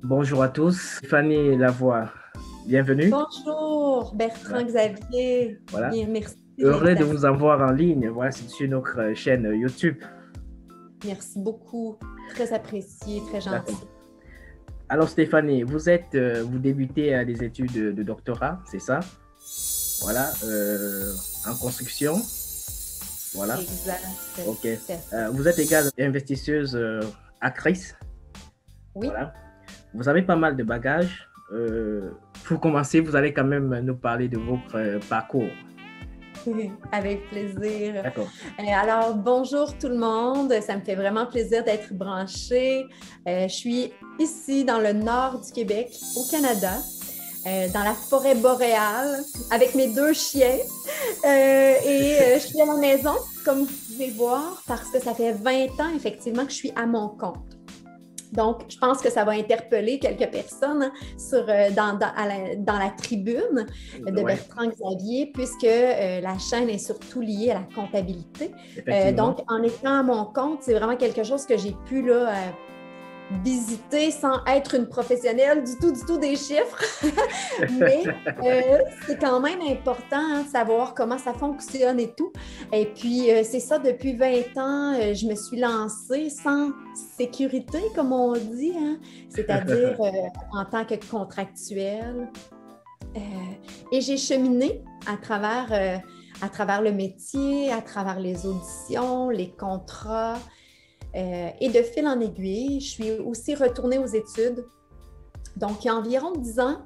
Bonjour à tous, Fanny Lavoie, bienvenue. Bonjour, Bertrand Voilà, Xavier. voilà. Bien, merci de Heureux de vous l'invitation. avoir en ligne. Voilà, c'est sur notre chaîne YouTube. Merci beaucoup. Très apprécié, très D'accord. gentil. Alors Stéphanie, vous débutez des études de doctorat, c'est ça? Voilà, en construction. Voilà, Exact. ok. Tout à fait. Vous êtes également investisseuse actrice. Oui, Voilà. Vous avez pas mal de bagages. Pour commencer, vous allez quand même nous parler de votre parcours. avec plaisir. D'accord. Alors, bonjour tout le monde. Ça me fait vraiment plaisir d'être branchée. Je suis ici dans le nord du Québec, au Canada, dans la forêt boréale, avec mes deux chiens. Je suis à la maison, comme vous pouvez voir, parce que ça fait 20 ans, effectivement, que je suis à mon compte. Donc, je pense que ça va interpeller quelques personnes dans la tribune de Ouais, Bertrand Xavier, puisque la chaîne est surtout liée à la comptabilité. effectivement. Donc, en étant à mon compte, c'est vraiment quelque chose que j'ai pu là, visiter sans être une professionnelle du tout des chiffres. Mais c'est quand même important de savoir comment ça fonctionne et tout. Et puis, c'est ça, depuis 20 ans, je me suis lancée sans sécurité, comme on dit, hein? C'est-à-dire en tant que contractuelle. Euh, et j'ai cheminé à travers le métier, à travers les auditions, les contrats. Et de fil en aiguille, je suis aussi retournée aux études. Donc, il y a environ 10 ans,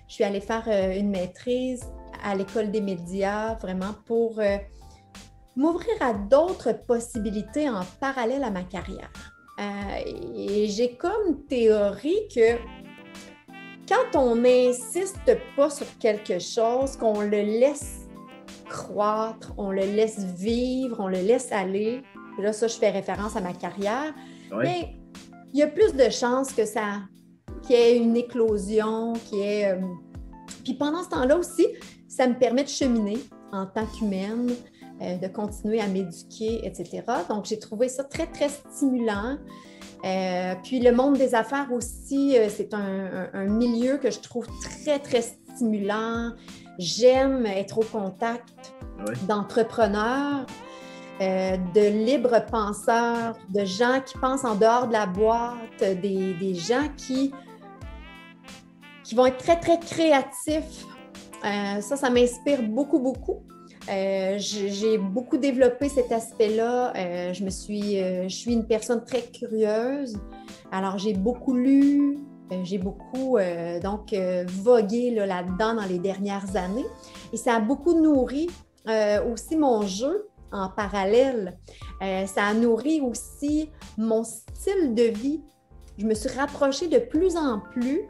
je suis allée faire une maîtrise à l'École des médias, vraiment pour m'ouvrir à d'autres possibilités en parallèle à ma carrière. Et j'ai comme théorie que quand on n'insiste pas sur quelque chose, qu'on le laisse croître, on le laisse vivre, on le laisse aller, là, ça, je fais référence à ma carrière, Oui, mais il y a plus de chances que qu'il y ait une éclosion, Puis pendant ce temps-là aussi, ça me permet de cheminer en tant qu'humaine, de continuer à m'éduquer, etc. Donc, j'ai trouvé ça très, très stimulant. Puis le monde des affaires aussi, c'est un milieu que je trouve très, très stimulant. J'aime être au contact oui. d'entrepreneurs, de libres penseurs, de gens qui pensent en dehors de la boîte, des gens qui vont être très, très créatifs. Ça m'inspire beaucoup, beaucoup. J'ai beaucoup développé cet aspect-là. Je suis une personne très curieuse. Alors, j'ai beaucoup lu, j'ai beaucoup vogué là-dedans dans les dernières années. Et ça a beaucoup nourri aussi mon jeu en parallèle. Ça a nourri aussi mon style de vie. Je me suis rapprochée de plus en plus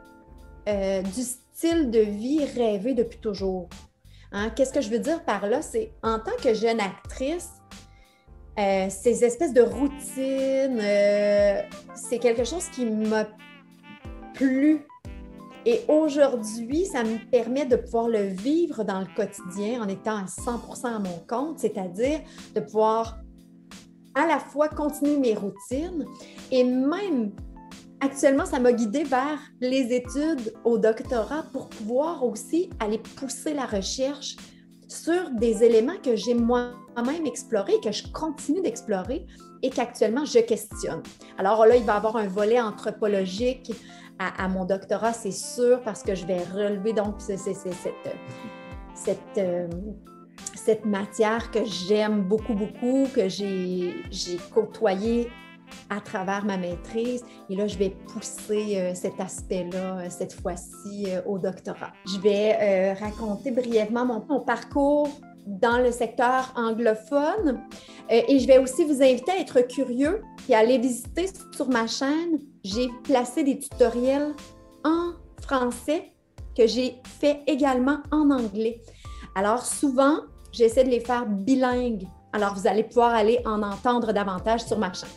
du style de vie rêvé depuis toujours. Hein? Qu'est-ce que je veux dire par là? C'est en tant que jeune actrice, ces espèces de routines, c'est quelque chose qui m'a plu. Et aujourd'hui, ça me permet de pouvoir le vivre dans le quotidien en étant à 100% à mon compte, c'est-à-dire de pouvoir à la fois continuer mes routines et même actuellement, ça m'a guidée vers les études au doctorat pour pouvoir aussi aller pousser la recherche sur des éléments que j'ai moi-même explorés, que je continue d'explorer et qu'actuellement je questionne. Alors là, il va y avoir un volet anthropologique à mon doctorat, c'est sûr, parce que je vais relever donc cette matière que j'aime beaucoup, beaucoup, que j'ai côtoyée à travers ma maîtrise. Et là, je vais pousser cet aspect-là, cette fois-ci, au doctorat. Je vais raconter brièvement mon parcours dans le secteur anglophone et je vais aussi vous inviter à être curieux et à aller visiter sur ma chaîne. J'ai placé des tutoriels en français que j'ai fait également en anglais. Alors souvent, j'essaie de les faire bilingues. Alors vous allez pouvoir aller en entendre davantage sur ma chaîne.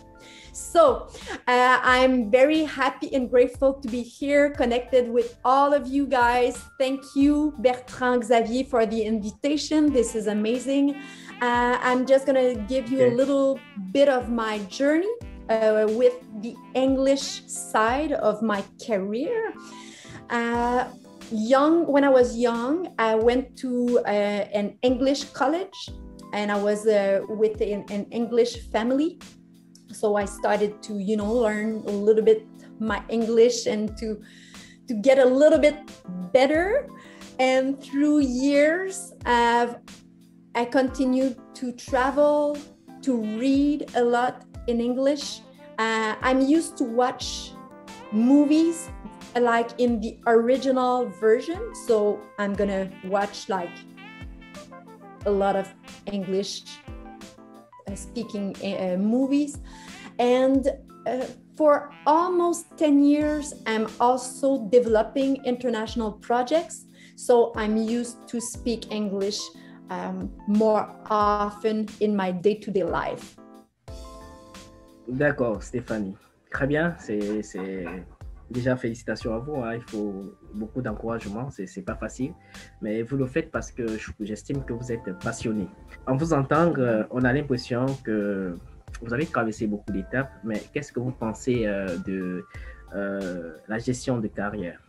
So, I'm very happy and grateful to be here connected with all of you guys. Thank you, Bertrand Xavier, for the invitation. This is amazing. I'm just going to give you a little bit of my journey with the English side of my career. When I was young, I went to an English college, and I was with an English family. So I started to, learn a little bit my English and to get a little bit better. And through years, I continued to travel, to read a lot in English. I'm used to watch movies like in the original version. So I'm gonna watch like a lot of English speaking movies. And for almost 10 years, I'm also developing international projects. So I'm used to speak English more often in my day-to-day life. D'accord, Stéphanie. Très bien, c'est déjà félicitations à vous. Hein. Il faut beaucoup d'encouragement, c'est pas facile, mais vous le faites parce que j'estime que vous êtes passionné. En vous entendant, on a l'impression que vous avez traversé beaucoup d'étapes, mais qu'est-ce que vous pensez de la gestion de carrière?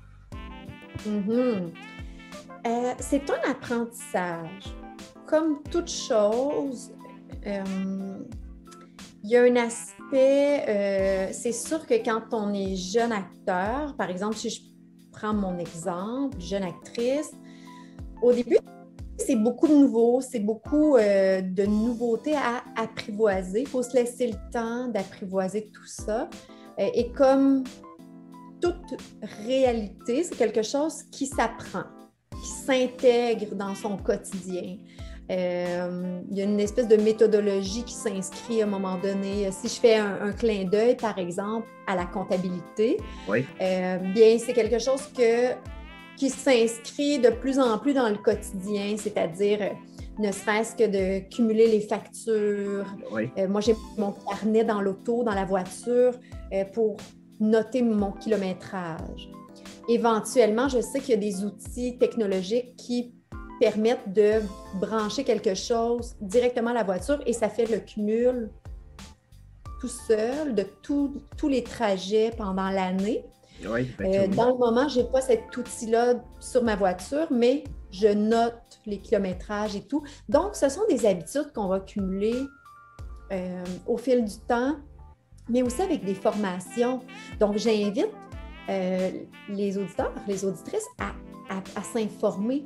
C'est un apprentissage. Comme toute chose, il y a un aspect, c'est sûr que quand on est jeune acteur, par exemple, si je prends mon exemple, jeune actrice, au début, c'est beaucoup de nouveaux, c'est beaucoup de nouveautés à apprivoiser. Il faut se laisser le temps d'apprivoiser tout ça. Et comme toute réalité, c'est quelque chose qui s'apprend, qui s'intègre dans son quotidien. Il y a une espèce de méthodologie qui s'inscrit à un moment donné. Si je fais un clin d'œil, par exemple, à la comptabilité, oui. Bien, c'est quelque chose qui s'inscrit de plus en plus dans le quotidien, c'est-à-dire ne serait-ce que de cumuler les factures. Oui. Moi, j'ai mon carnet dans l'auto, dans la voiture, pour noter mon kilométrage. Éventuellement, je sais qu'il y a des outils technologiques qui permettent de brancher quelque chose directement à la voiture et ça fait le cumul tout seul de tous les trajets pendant l'année. Oui, dans le moment, je n'ai pas cet outil-là sur ma voiture, mais je note les kilométrages et tout. Donc, ce sont des habitudes qu'on va cumuler au fil du temps, mais aussi avec des formations. Donc, j'invite les auditeurs, les auditrices à s'informer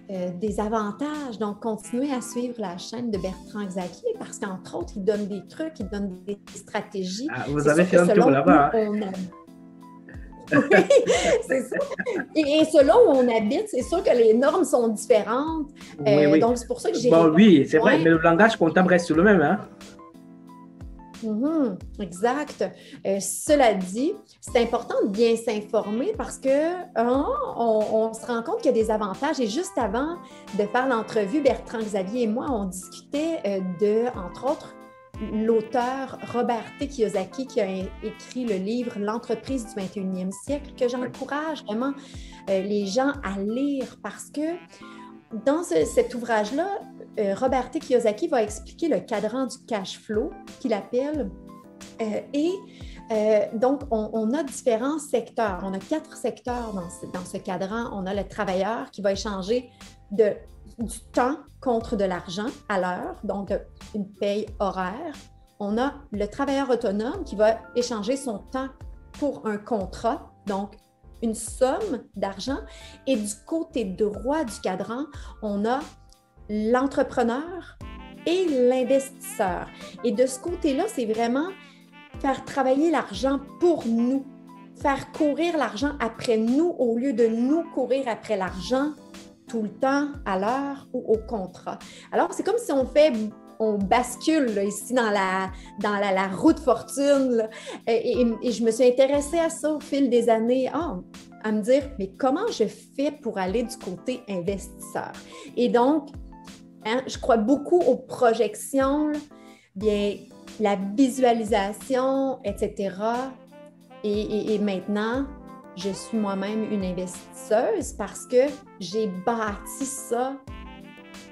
des avantages. Donc, continuez à suivre la chaîne de Bertrand Xavier parce qu'entre autres, il donne des trucs, il donne des stratégies. Ah, vous avez fait un tour là-bas. Oui, c'est ça. Et selon où on habite, c'est sûr que les normes sont différentes. Oui. Donc, c'est pour ça que j'ai... oui, c'est vrai, mais le langage comptable reste le même, hein? Exact. Cela dit, c'est important de bien s'informer parce que on se rend compte qu'il y a des avantages. Et juste avant de faire l'entrevue, Bertrand Xavier et moi, on discutait entre autres, l'auteur Robert T. Kiyosaki qui a écrit le livre « L'entreprise du 21e siècle » que j'encourage vraiment les gens à lire parce que dans cet ouvrage-là, Robert T. Kiyosaki va expliquer le cadran du cash flow qu'il appelle donc on a différents secteurs. On a 4 secteurs dans ce cadran. On a le travailleur qui va échanger du temps contre de l'argent à l'heure, donc une paye horaire. On a le travailleur autonome qui va échanger son temps pour un contrat, donc une somme d'argent. Et du côté droit du cadran, on a l'entrepreneur et l'investisseur. Et de ce côté-là, c'est vraiment faire travailler l'argent pour nous, faire courir l'argent après nous au lieu de nous courir après l'argent tout le temps, à l'heure ou au contrat. Alors, c'est comme si on bascule là, ici dans la roue de fortune. Là, et je me suis intéressée à ça au fil des années, à me dire, mais comment je fais pour aller du côté investisseur? Et donc, je crois beaucoup aux projections, là, bien, la visualisation, etc. Et maintenant, je suis moi-même une investisseuse parce que j'ai bâti ça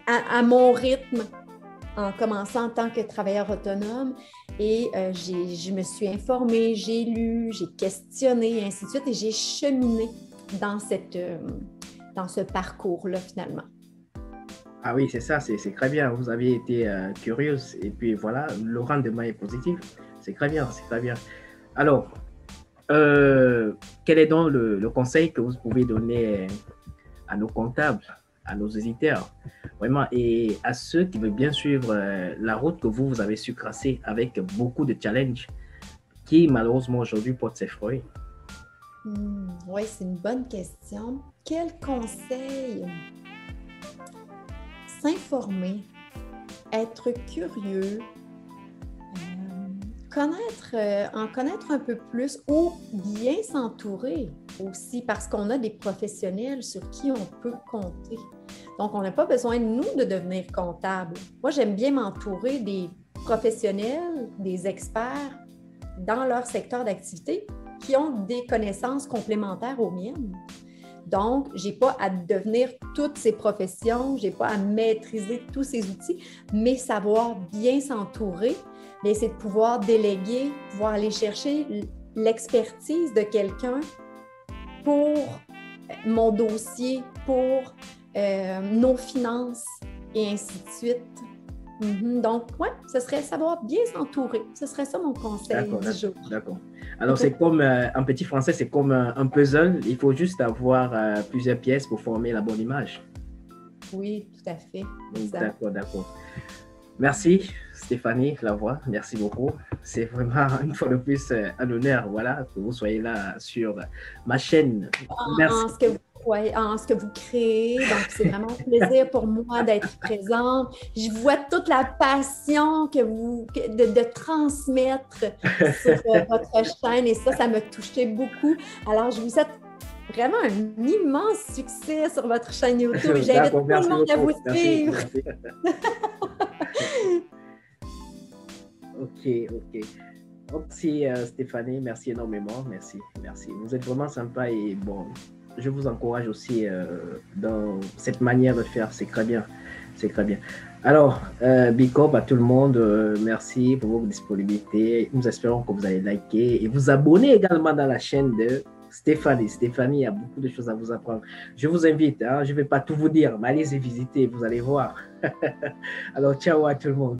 à mon rythme, en commençant en tant que travailleur autonome et je me suis informée, j'ai lu, j'ai questionné et ainsi de suite et j'ai cheminé dans ce parcours-là finalement. Ah oui, c'est ça, c'est très bien. Vous avez été curieuse et puis voilà, le rendement est positif. C'est très bien, c'est très bien. Alors, quel est donc le conseil que vous pouvez donner à nos comptables, à nos auditeurs, vraiment, et à ceux qui veulent bien suivre la route que vous avez su tracer avec beaucoup de challenges qui, malheureusement, aujourd'hui portent ses fruits? Oui, c'est une bonne question. Quel conseil? S'informer, être curieux, en connaître un peu plus ou bien s'entourer aussi parce qu'on a des professionnels sur qui on peut compter. Donc, on n'a pas besoin de nous de devenir comptable. Moi, j'aime bien m'entourer des professionnels, des experts dans leur secteur d'activité qui ont des connaissances complémentaires aux miennes. Donc, je n'ai pas à devenir toutes ces professions, je n'ai pas à maîtriser tous ces outils, mais savoir bien s'entourer, c'est de pouvoir déléguer, pouvoir aller chercher l'expertise de quelqu'un pour mon dossier, pour nos finances et ainsi de suite. Donc, oui, ce serait savoir bien s'entourer. Ce serait ça mon conseil du jour. D'accord. Alors, c'est comme, en petit français, c'est comme un puzzle. Il faut juste avoir plusieurs pièces pour former la bonne image. Oui, tout à fait. D'accord, d'accord. Merci, Stéphanie Lavoie. Merci beaucoup. C'est vraiment, une fois de plus, un honneur, voilà, que vous soyez là sur ma chaîne. Merci. En ce que vous créez. Donc, c'est vraiment un plaisir pour moi d'être présente. Je vois toute la passion de transmettre sur votre chaîne et ça me touchait beaucoup. Alors, je vous souhaite vraiment un immense succès sur votre chaîne YouTube. J'invite tout le monde à vous suivre. Ok. Merci Stéphanie, merci énormément, merci. Vous êtes vraiment sympa et bon, je vous encourage aussi dans cette manière de faire, c'est très bien. Alors, big up à tout le monde, merci pour votre disponibilité. Nous espérons que vous allez liker et vous abonner également dans la chaîne de Stéphanie. Stéphanie a beaucoup de choses à vous apprendre. Je vous invite, je ne vais pas tout vous dire, mais allez-y visiter, vous allez voir. Alors, ciao à tout le monde.